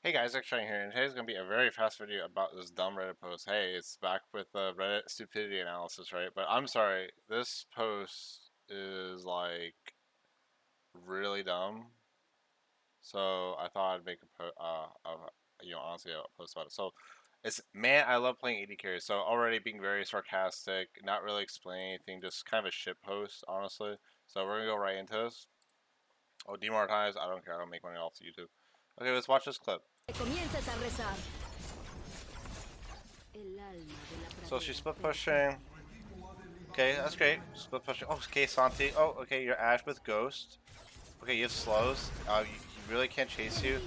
Hey guys, XJ here, and today's gonna be a very fast video about this dumb Reddit post. Hey, it's back with the Reddit stupidity analysis, right? But I'm sorry, this post is like really dumb. So I thought I'd make honestly, a post about it. So it's man, I love playing AD carries. So already being very sarcastic, not really explaining anything, just kind of a shit post, honestly. So we're gonna go right into this. Oh, demonetized. I don't care. I don't make money off YouTube. Okay, let's watch this clip. So she's split pushing. Okay, that's great. Split pushing. Oh, okay, Santi. Oh, okay, you're Ash with Ghost. Okay, you have slows. He really can't chase you.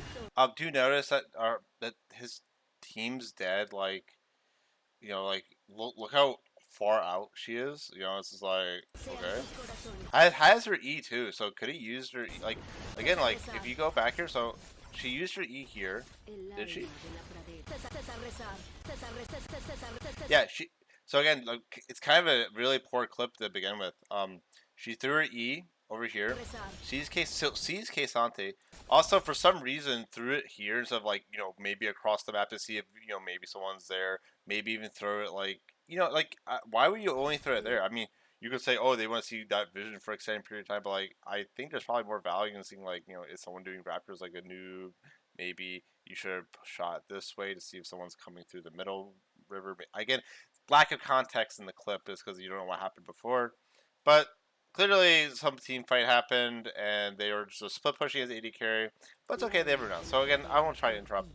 Do notice that that his team's dead. Like, like look how far out she is. It's just like okay. Has her E too. So could he use her E? Like again? Like if you go back here, so she used her E here. Did she? Yeah, she. So again, like it's kind of a really poor clip to begin with. She threw her E over here. Sees Sante. Also, for some reason, threw it here instead of like maybe across the map to see if maybe someone's there. Maybe even throw it like why would you only throw it there? I mean, you could say, oh, they want to see that vision for an extended period of time, but like I think there's probably more value in seeing like is someone doing Raptors like a noob? Maybe you should have shot this way to see if someone's coming through the middle river. Again, lack of context in the clip is because you don't know what happened before. But clearly, some team fight happened, and they were just split pushing as AD carry. But it's okay, they have renown. So again, I won't try to interrupt.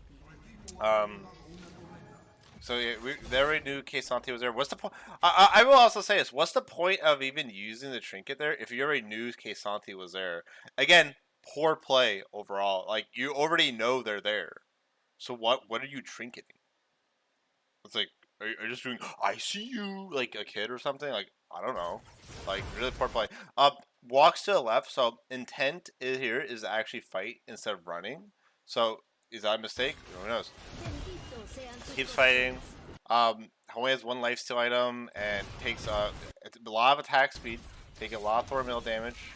So yeah, they already knew Santi was there. What's the point? I will also say this. What's the point of even using the trinket there if you already knew Santi was there? Again, poor play overall. Like you already know they're there. So what are you trinketing? It's like are you just doing I see you like a kid or something? Like I don't know. Like really poor play. Walks to the left. So intent here is to actually fight instead of running. So is that a mistake? Who knows? Keeps fighting. Only has one lifesteal item and takes a lot of attack speed, taking a lot of thorn mill damage.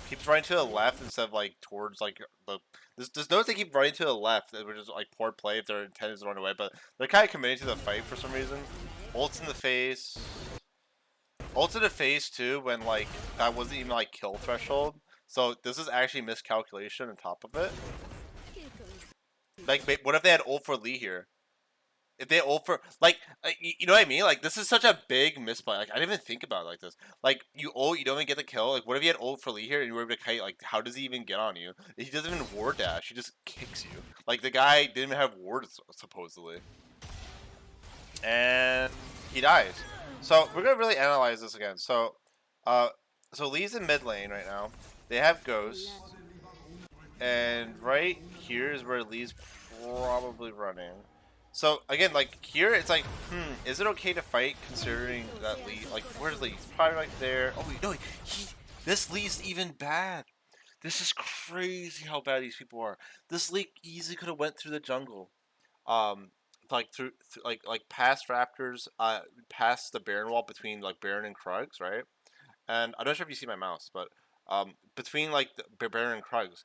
Keeps running to the left instead of like towards like the. There's notice they keep running to the left, which is like poor play if their intent is to run away, but they're kind of committing to the fight for some reason. Ults in the face. Ults in the face too when like that wasn't even like kill threshold. So this is actually miscalculation on top of it. Like, what if they had ult for Lee here? If they ult for you know what I mean? Like this is such a big misplay. Like I didn't even think about it like this. Like you ult, you don't even get the kill. Like what if you had ult for Lee here and you were able to kite? Like how does he even get on you? He doesn't even ward dash. He just kicks you. Like the guy didn't even have ward supposedly, and he dies. So we're gonna really analyze this again. So Lee's in mid lane right now. They have Ghost, and right here is where Lee's probably running. So again, like here, it's like, is it okay to fight considering that Lee? Like, where's Lee? He's probably right there. Oh no, this Lee's even bad. This is crazy how bad these people are. This Lee easily could have went through the jungle, like through like past Raptors, past the Baron wall between like Baron and Krugs, right? And I'm not sure if you see my mouse, but between like the Baron and Krugs,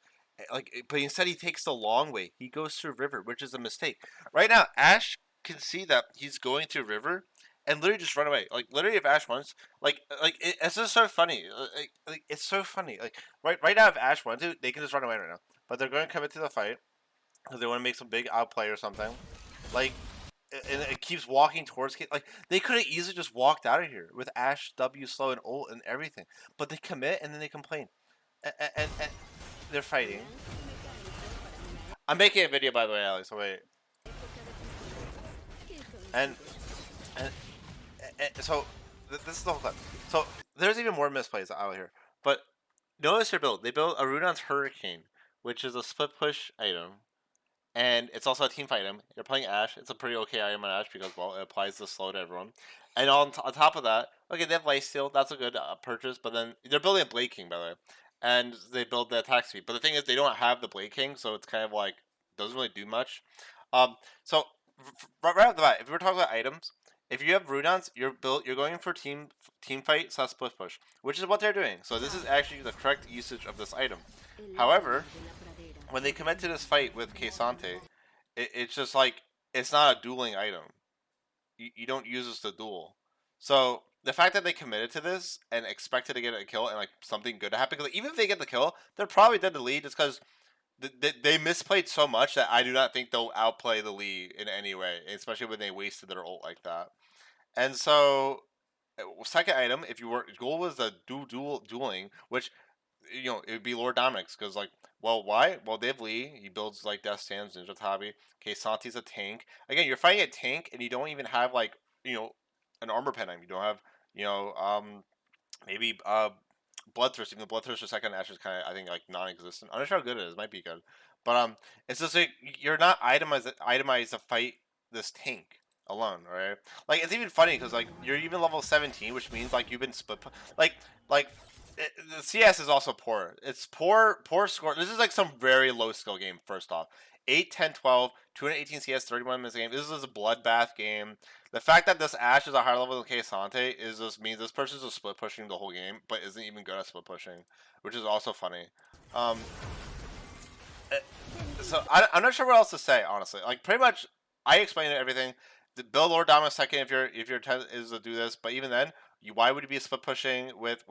but instead he takes the long way. He goes through river, which is a mistake. Right now, Ash can see that he's going through river, and literally just run away. Like literally, if Ash wants, it's just so funny. It's so funny. Like right now, if Ash wants to, they can just run away right now. But they're going to commit to the fight because they want to make some big outplay or something. Like, and it keeps walking towards. Like they could have easily just walked out of here with Ash W slow and ult and everything, but they commit and then they complain, and they're fighting. I'm making a video, by the way, Alex. So wait. And, and, so this is the whole clip. So there's even more misplays out here. But notice their build. They built a Runon's Hurricane, which is a split push item. And it's also a team fight item. You're playing Ash. It's a pretty okay item on Ash because, well, it applies the slow to everyone. And on top of that, okay, they have Lifesteal. That's a good purchase. But then they're building a Blade King, by the way. And they build the attack speed. But the thing is, they don't have the Blade King, so it's kind of like doesn't really do much. So right off the bat, if we're talking about items, if you have Runons, you're going for team fight / split push, which is what they're doing. So this is actually the correct usage of this item. However, when they commit to this fight with Kesante, it's just like it's not a dueling item. You don't use this to duel. So the fact that they committed to this and expected to get a kill and like something good to happen, because like, even if they get the kill, they're probably dead to lead just because they misplayed so much that I do not think they'll outplay the lead in any way, especially when they wasted their ult like that. And so, second item, if your goal was the dueling, which it would be Lord Dominic's because like, well, why? Well, they have Lee. He builds like Death Stands, Ninja Tabi. Okay, Santi's a tank. Again, you're fighting a tank, and you don't even have like an armor pen. You don't have maybe Bloodthirst. Even the Bloodthirst second Ash is kind of I think like non-existent. I'm not sure how good it is. It might be good, but it's just like you're not itemized to fight this tank alone, right? Like it's even funny because like you're even level 17, which means like you've been split. Like the CS is also poor. It's poor score. This is like some very low skill game. First off, 8, 10, 12, 218 CS, 31 minutes a game. This is a bloodbath game. The fact that this Ash is a higher level than Sante is just means this person's just split pushing the whole game, but isn't even good at split pushing, which is also funny. Um, so I'm not sure what else to say, honestly. Like pretty much, I explained everything. The build Lord Dama second if your intent is to do this, but even then, why would you be split pushing with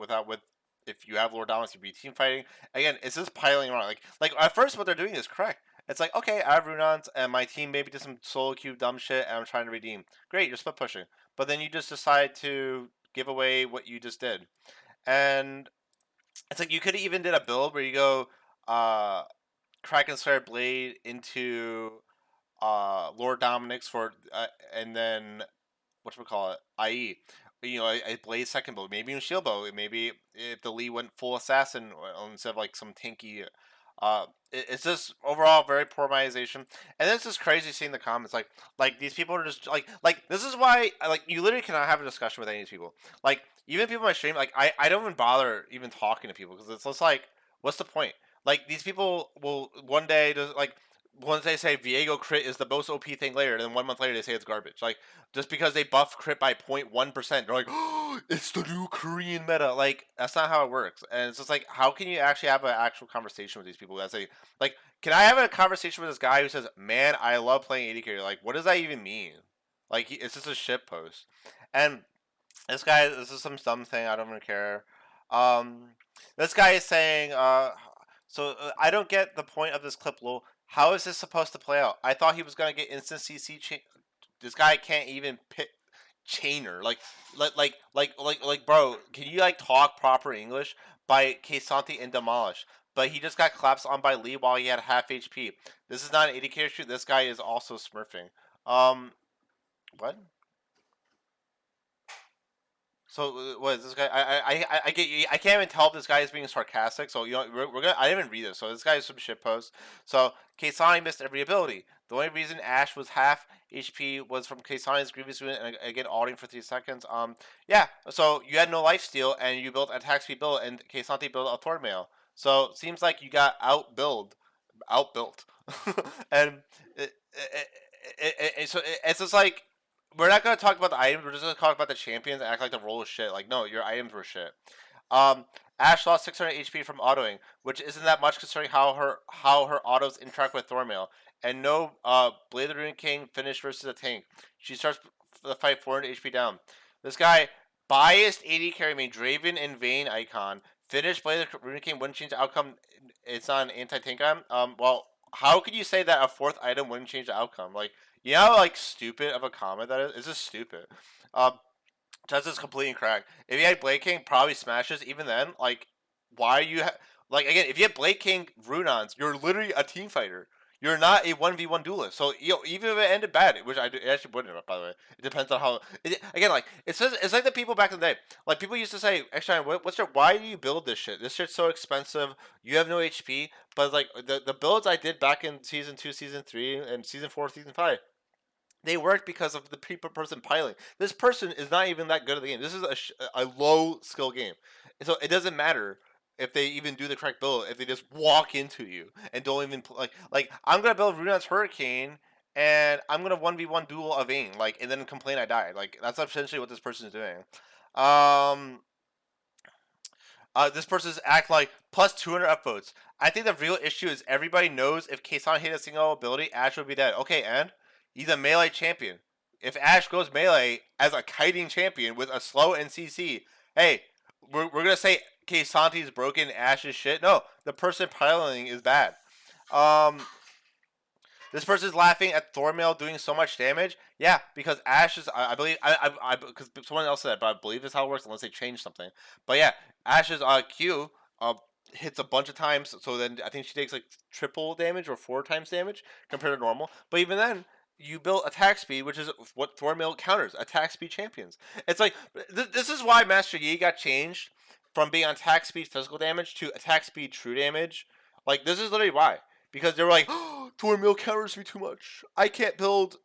if you have Lord Dominus, you'd be team fighting. Again, it's just piling around. Like at first, what they're doing is correct. It's like, okay, I have Runons, and my team maybe did some solo queue dumb shit, and I'm trying to redeem. Great, you're split pushing. But then you just decide to give away what you just did. And it's like you could even did a build where you go uh, Kraken Slayer Blade into Lord Dominic's and then what we call it, IE. A Blaze second build, maybe even shield bow. Maybe if the Lee went full assassin instead of like some tanky. It's just overall very poor minimization, and it's just crazy seeing the comments. Like these people are just like this is why like you literally cannot have a discussion with any of these people. Like even people on my stream, like I don't even bother even talking to people because it's just like what's the point? Like these people will one day just like once they say Viego crit is the most OP thing later, and then 1 month later they say it's garbage. Like just because they buff crit by 0.1%, they're like, oh, it's the new Korean meta. Like that's not how it works. And it's just like, how can you actually have an actual conversation with these people that say, like, can I have a conversation with this guy who says, man, I love playing AD carry? Like, what does that even mean? Like, it's just a shit post. And this is some dumb thing. I don't even care. Um, this guy is saying, I don't get the point of this clip, lol. How is this supposed to play out? I thought he was gonna get instant CC. This guy can't even pick chainer. Bro, can you like talk proper English? By Kesanti and Demolish, but he just got collapsed on by Lee while he had half HP. This is not an 80 character. This guy is also smurfing. What? So what is this guy? I get you. I can't even tell if this guy is being sarcastic. So we're gonna. I didn't even read this. So this guy is some shit post. So Kasani missed every ability. The only reason Ash was half HP was from Kasani's grievous wound and again ulting for 3 seconds. Yeah. So you had no life steal and you built attack speed build and Kasani built a Thorn Mail. So seems like you got outbuilt, and it's just like we're not gonna talk about the items. We're just gonna talk about the champions and act like the role is shit. Like, no, your items were shit. Um, Ash lost 600 HP from autoing, which isn't that much considering how her autos interact with Thormail. And no, Blade of the Rune King finished versus a tank. She starts the fight 400 HP down. This guy biased AD carry made Draven and Vayne icon. Finished Blade of the Rune King wouldn't change the outcome. It's not an anti-tank item. Well, how could you say that a fourth item wouldn't change the outcome? Like, you know how like stupid of a comment that is? It's just stupid. Um, that's just completely incorrect. If you had Blade King, probably smashes. Even then, like, why are you like again? If you had Blade King Runons, you're literally a team fighter. You're not a 1v1 duelist. So even if it ended bad, which it actually wouldn't. By the way, it depends on how. Again, like it's like the people back in the day. Like people used to say, "Actually, why do you build this shit? This shit's so expensive. You have no HP." But like the builds I did back in season 2, season 3, and season 4, season 5, they work because of the person piling. This person is not even that good at the game. This is a low skill game, and so it doesn't matter if they even do the correct build if they just walk into you and don't even like I'm gonna build Runon's Hurricane and I'm gonna 1v1 duel a Vayne and then complain I died. Like that's essentially what this person is doing. Um, This person's act like plus 200 upvotes. I think the real issue is everybody knows if Kaysan hit a single ability, Ash would be dead. Okay, and he's a melee champion. If Ash goes melee as a kiting champion with a slow NCC, hey, we're gonna say Kaysanti's broken, Ash is shit. No, the person piloting is bad. Um, this person's laughing at Thormail doing so much damage. Yeah, because Ash is, I believe, because someone else said that, but I believe is how it works unless they change something. But yeah, Ash's Q hits a bunch of times, so then I think she takes like triple damage or 4 times damage compared to normal. But even then, you build attack speed, which is what Thormail counters, attack speed champions. It's like, this is why Master Yi got changed from being on attack speed physical damage to attack speed true damage. Like, this is literally why. Because they were like, oh, Thormail counters me too much. I can't build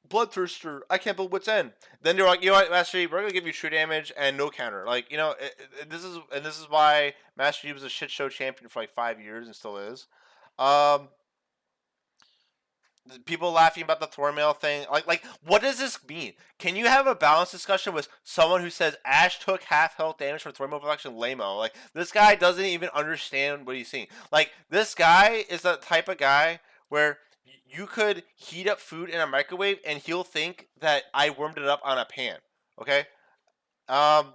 Bloodthirster. I can't build Wit's End. Then they're like, you know what, Master Yi, we're gonna give you true damage and no counter. Like, you know, this is why Master Yi was a shit show champion for like 5 years and still is. Um, People laughing about the Thormail thing. Like, what does this mean? Can you have a balanced discussion with someone who says Ash took half health damage from Thormail reflection? Lame-o. Like, this guy doesn't even understand what he's seeing. Like, this guy is the type of guy where you could heat up food in a microwave and he'll think that I warmed it up on a pan. Okay? Um,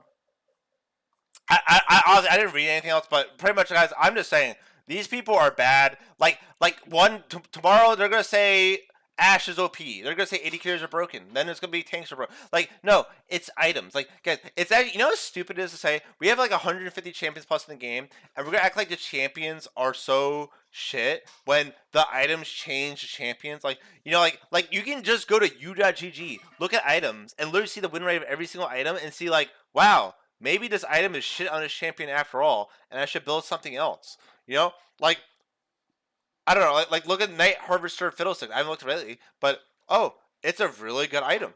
honestly, I didn't read anything else, but pretty much, guys, I'm just saying these people are bad. Like tomorrow they're gonna say Ash is OP. They're gonna say 80 carries are broken. Then it's gonna be tanks are broken. Like, no, it's items. Like, guys, it's actually, you know how stupid it is to say we have like 150 champions plus in the game, and we're gonna act like the champions are so shit when the items change the champions. Like, you know, like you can just go to u.gg, look at items, and literally see the win rate of every single item, and see like, wow, maybe this item is shit on this champion after all, and I should build something else. You know, like, I don't know, like look at Night Harvester Fiddlestick. I haven't looked lately, but oh, it's a really good item.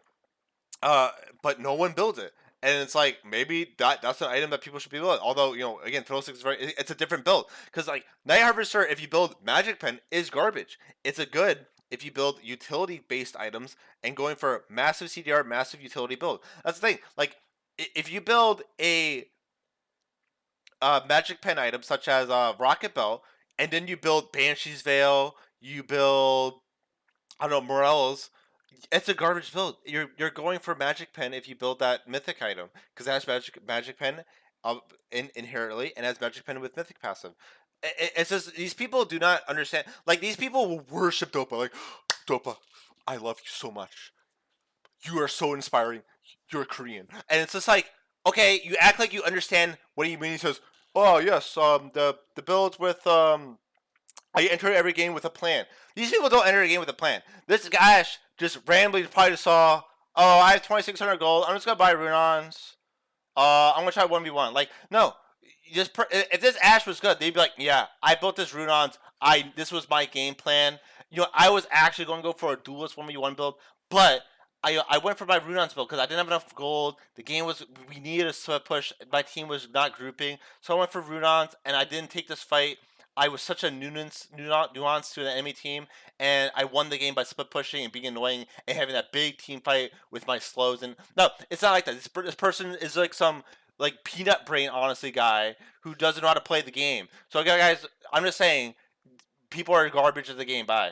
But no one builds it, and it's like maybe that's an item that people should be building. Although, you know, again, Fiddlestick is it's a different build because like Night Harvester, if you build Magic Pen, is garbage. It's a good if you build utility based items and going for massive CDR, massive utility build. That's the thing. Like, if you build a Magic Pen item such as Rocket Belt, and then you build Banshee's Veil, you build, I don't know, Morello's. It's a garbage build. You're going for Magic Pen if you build that Mythic item because it has Magic Pen inherently and has Magic Pen with Mythic passive. It's just these people do not understand. Like, these people will worship Dopa. Like, Dopa, I love you so much. You are so inspiring. You're Korean, and it's just like, okay, you act like you understand what he means. He says, "Oh yes, the builds with I enter every game with a plan." These people don't enter a game with a plan. This guy just randomly probably just saw, oh, I have 2,600 gold. I'm just gonna buy Runons. I'm gonna try 1v1. Like, no, just if this Ash was good, they'd be like, yeah, I built this Runons. This was my game plan. You know, I was actually going to go for a duelist 1v1 build, but I went for my Runons build because I didn't have enough gold. The game was, we needed a sweat push. My team was not grouping, so I went for Runons, and I didn't take this fight. I was such a nuance to the enemy team, and I won the game by split pushing and being annoying and having that big team fight with my slows. And no, it's not like that. This person is like some like peanut brain, honestly, guy who doesn't know how to play the game. So, guys, I'm just saying, people are garbage of the game. Bye.